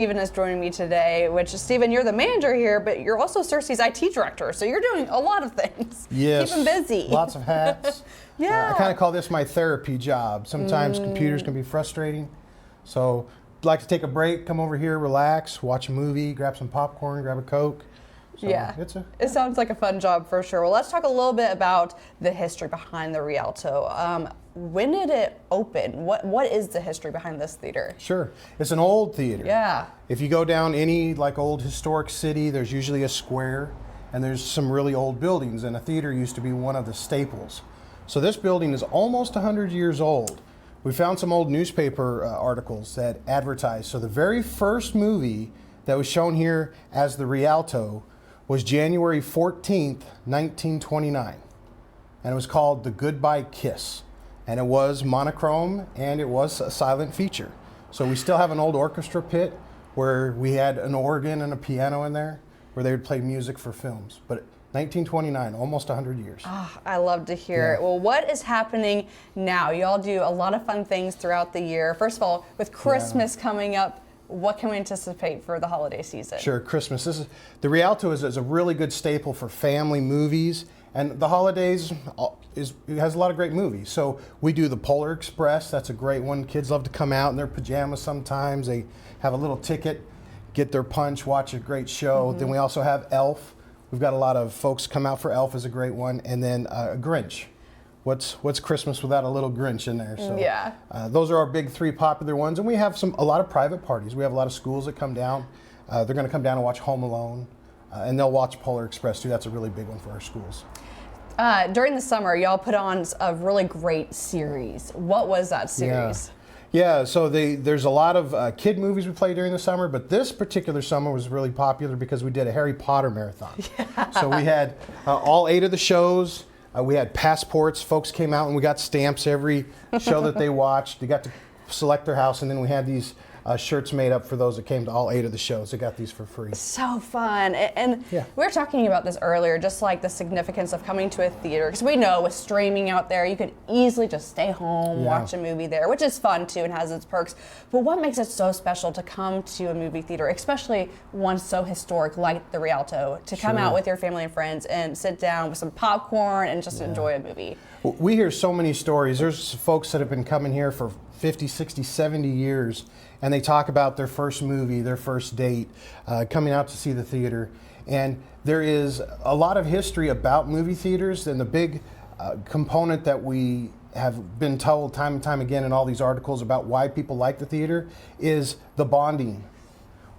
Steven is joining me today, which, Steven, you're the manager here, but you're also Searcy's IT director, so you're doing a lot of things. Yes. Keep him busy. Lots of hats. Yeah. I kind of call this my therapy job. Sometimes computers can be frustrating, so I'd like to take a break, come over here, relax, watch a movie, grab some popcorn, grab a Coke. So yeah, it sounds like a fun job for sure. Well, let's talk a little bit about the history behind the Rialto. When did it open? What is the history behind this theater? Sure, it's an old theater. Yeah. If you go down any old historic city, there's usually a square, and there's some really old buildings, and a theater used to be one of the staples. So this building is almost 100 years old. We found some old newspaper articles that advertised. So the very first movie that was shown here as the Rialto was January 14th, 1929. And it was called The Goodbye Kiss. And it was monochrome, and it was a silent feature. So we still have an old orchestra pit where we had an organ and a piano in there where they would play music for films. But 1929, almost 100 years. Oh, I love to hear it. Well, what is happening now? You all do a lot of fun things throughout the year. First of all, with Christmas coming up, what can we anticipate for the holiday season? Sure, Christmas. The Rialto is a really good staple for family movies, and the holidays it has a lot of great movies. So we do the Polar Express. That's a great one. Kids love to come out in their pajamas sometimes. They have a little ticket, get their punch, watch a great show. Then we also have Elf. We've got a lot of folks come out for Elf is a great one, and then Grinch. What's Christmas without a little Grinch in there? So yeah. Those are our big three popular ones, and we have a lot of private parties. We have a lot of schools that come down. They're going to come down and watch Home Alone, and they'll watch Polar Express too. That's a really big one for our schools. During the summer, y'all put on a really great series. What was that series? Yeah, so there's a lot of kid movies we play during the summer, but this particular summer was really popular because we did a Harry Potter marathon. Yeah. So we had all 8 of the shows. We had passports. Folks came out and we got stamps every show that they watched. They got to select their house, and then we had these shirts made up for those that came to all 8 of the shows. They got these for free. So fun. And we were talking about this earlier, just like the significance of coming to a theater, because we know with streaming out there, you could easily just stay home, watch a movie there, which is fun too and has its perks. But what makes it so special to come to a movie theater, especially one so historic like the Rialto, to come out with your family and friends and sit down with some popcorn and just enjoy a movie? We hear so many stories. There's folks that have been coming here for 50, 60, 70 years, and they talk about their first movie, their first date, coming out to see the theater. And there is a lot of history about movie theaters, and the big component that we have been told time and time again in all these articles about why people like the theater is the bonding.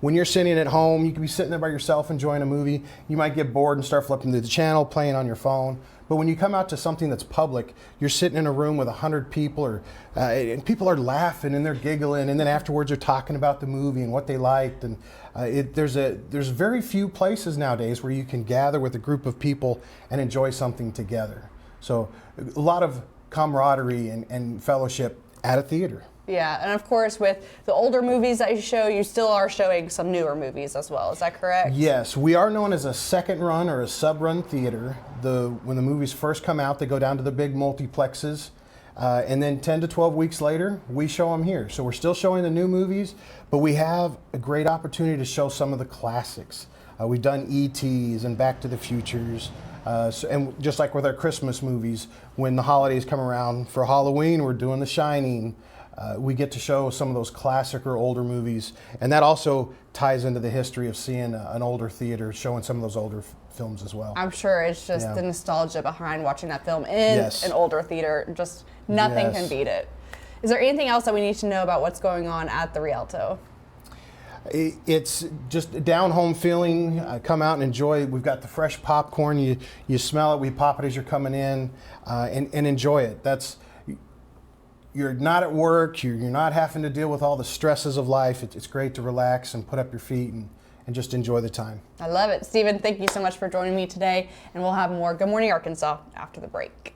When you're sitting at home, you could be sitting there by yourself enjoying a movie. You might get bored and start flipping through the channel, playing on your phone. But when you come out to something that's public, you're sitting in a room with 100 people, and people are laughing and they're giggling, and then afterwards they're talking about the movie and what they liked. And there's very few places nowadays where you can gather with a group of people and enjoy something together. So a lot of camaraderie and fellowship at a theater. Yeah, and of course, with the older movies that you show, you still are showing some newer movies as well. Is that correct? Yes, we are known as a second run or a sub-run theater. When the movies first come out, they go down to the big multiplexes, and then 10 to 12 weeks later, we show them here. So we're still showing the new movies, but we have a great opportunity to show some of the classics. We've done E.T.s and Back to the Futures. And just like with our Christmas movies, when the holidays come around for Halloween, we're doing The Shining. We get to show some of those classic or older movies, and that also ties into the history of seeing an older theater, showing some of those older films as well. I'm sure it's just the nostalgia behind watching that film in an older theater. Just nothing can beat it. Is there anything else that we need to know about what's going on at the Rialto? It's just a down-home feeling. Come out and enjoy. We've got the fresh popcorn. You smell it. We pop it as you're coming in, and enjoy it. You're not at work. You're not having to deal with all the stresses of life. It's great to relax and put up your feet and just enjoy the time. I love it. Steven, thank you so much for joining me today, and we'll have more Good Morning Arkansas after the break.